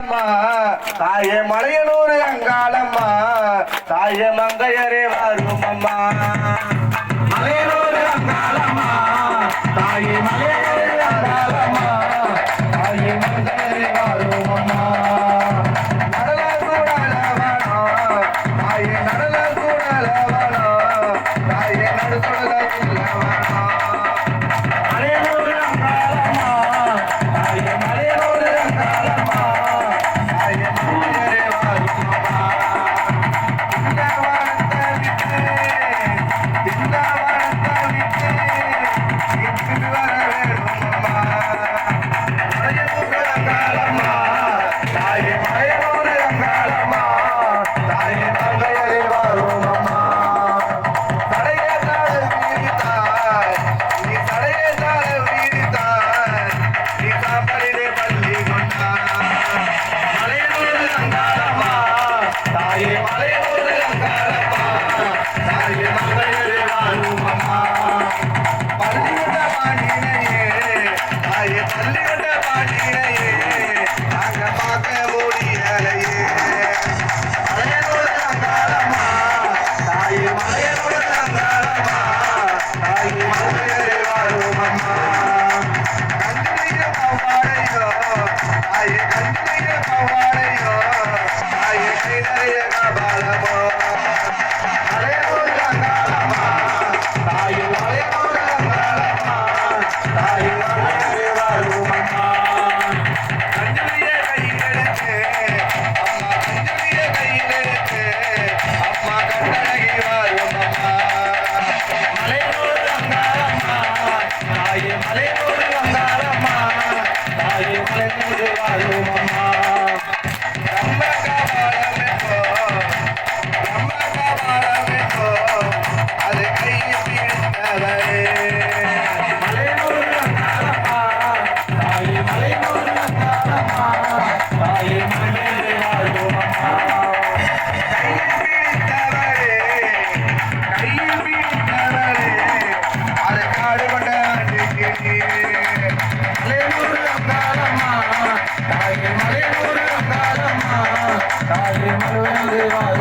தாயே மலையனூர் அங்காளம்மா தாயே மங்கையரே வரும் அம்மா மலையனூர் அங்காளம்மா தாயே மலையனூர் அங்காளம்மா தாயே மங்கையரே வரும் அம்மா நடல சூடலவனோ தாயே நடல சூடலவனோ தாயே நடு சுடலவனோ மலையனூர் அங்காளம்மா தாயே மலையனூர் அங்காளம்மா தாயே மங்கையரே வரும் அம்மா தாயே மலையனூர் அங்காளம்மா தாயே மலையனூர்